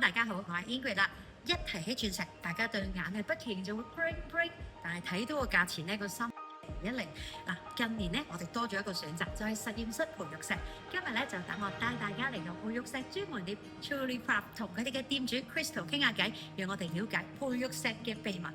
大家好，我係 Ingrid 啦。一提起鑽石，大家對眼係不期然就會 bling，但係睇到個價錢呢，個心一嚟嗱。近年呢，我哋多咗一個選擇，就係實驗室培育石。今日咧就等我帶大家嚟到培育石專門店 Truly Craft， 同佢哋嘅店主 Crystal 傾下偈，讓我哋了解培育石嘅秘密。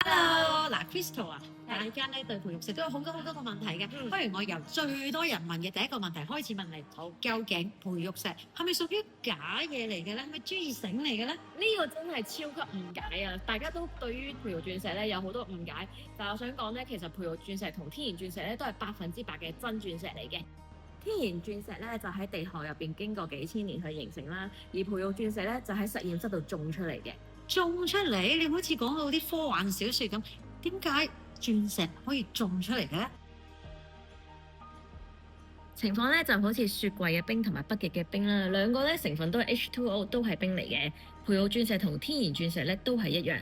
Hello， 嗱 Crystal 啊，大家咧對培育石都有好多個問題嘅，不如我由最多人問嘅第一個問題開始問你。好，究竟培育石係咪屬於假嘢嚟嘅咧？係咪專業繩嚟嘅咧？呢個真係超級誤解啊！大家都對於培育鑽石咧有好多誤解，但係我想講咧，其實培育鑽石同天然鑽石咧都係100%嘅真鑽石嚟嘅。天然鑽石咧就喺地殼入邊經過幾千年去形成啦，而培育鑽石咧就喺實驗室度種出嚟嘅。種出嚟，你好似講到啲科幻小説咁，點解鑽石可以種出嚟嘅咧？情況咧就好似雪櫃嘅冰同埋北極嘅冰啦，兩個咧成分都係 H2O， 都係冰嚟嘅。培育鑽石同天然鑽石咧都係一樣，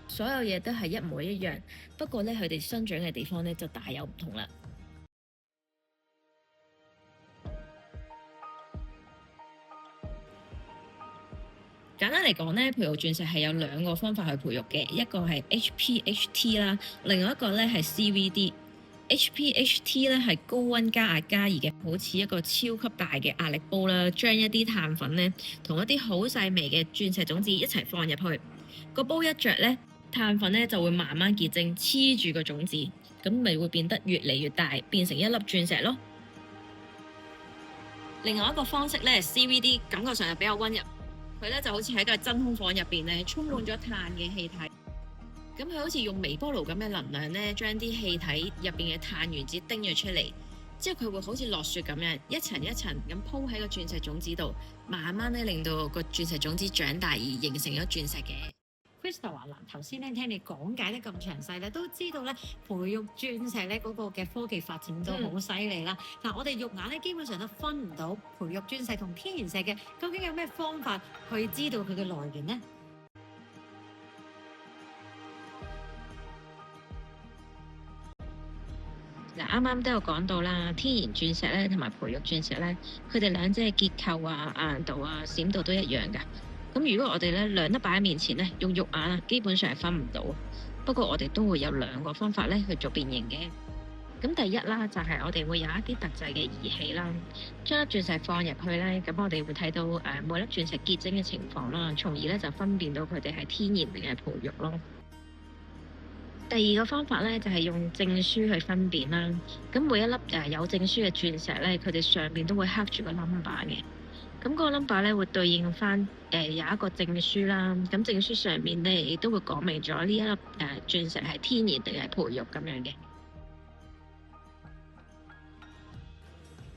所有嘢都係一模一樣，不過咧佢哋生長嘅地方咧就大有唔同啦。簡單嚟講咧，培育鑽石係有兩個方法去培育嘅，一個係 HPHT 啦，另外一個咧係 CVD。HPHT 咧係高溫加壓加熱嘅，好似一個超級大嘅壓力煲啦，將一啲碳粉咧同一啲好細微嘅鑽石種子一齊放入去，個煲一着咧，碳粉咧就會慢慢結晶黐住個種子，咁咪會變得越嚟越大，變成一粒鑽石咯。另外一個方式咧 CVD， 感覺上係比較溫柔。佢咧就好似喺個真空房入邊咧，充滿咗碳嘅氣體。咁佢好似用微波爐咁嘅能量咧，將啲氣體入邊嘅碳原子叮咗出嚟，之後佢會好似落雪咁樣，一層一層咁鋪喺個鑽石種子度，慢慢咧令到個鑽石種子長大而形成咗鑽石嘅。Crystal 話嗱，頭先咧聽你講解得咁詳細咧，都知道咧培育鑽石咧嗰個嘅科技發展都好犀利啦。嗱，我哋肉眼咧基本上都分唔到培育鑽石同天然石嘅，究竟有咩方法去知道佢嘅來源呢？嗱，啱啱都有講到啦，天然鑽石咧同埋培育鑽石咧，佢哋兩者嘅結構啊、硬度啊、閃度都一樣㗎。咁如果我哋咧兩粒擺喺面前咧，用肉眼啊，基本上係分唔到。不過我哋都會有兩個方法咧去做辨認嘅。咁第一啦，就係我哋會有一啲特製嘅儀器啦，將粒鑽石放入去咧，咁我哋會睇到每粒鑽石結晶嘅情況啦，從而咧就分辨到佢哋係天然定係培育咯。第二個方法咧就係用證書去分辨啦。咁每一粒有證書嘅鑽石咧，佢哋上邊都會刻住個 number 嘅。咁嗰個 number 咧會對應翻有一個證書啦。咁證書上面咧亦都會講明咗呢一粒鑽石係天然定係培育咁樣嘅。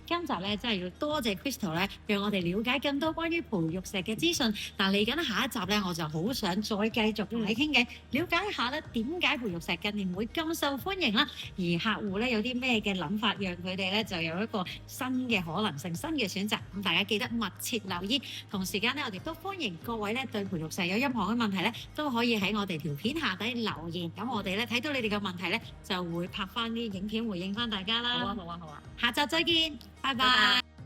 今集咧真係要多謝 Crystal 咧，讓我哋了解更多關於培育石嘅資訊。嗱，嚟緊下一集咧，我就好想再繼續同你傾偈，了解一下咧點解培育石近年會咁受歡迎啦，而客戶咧有啲咩嘅諗法，讓佢哋咧就有一個新嘅可能性、新嘅選擇。咁大家記得密切留意。同時間咧，我哋都歡迎各位咧對培育石有任何嘅問題咧，都可以喺我哋條片下底留言。咁我哋咧睇到你哋嘅問題咧，就會拍翻啲影片回應翻大家啦。好啊，好啊，好啊。下集再見，拜拜。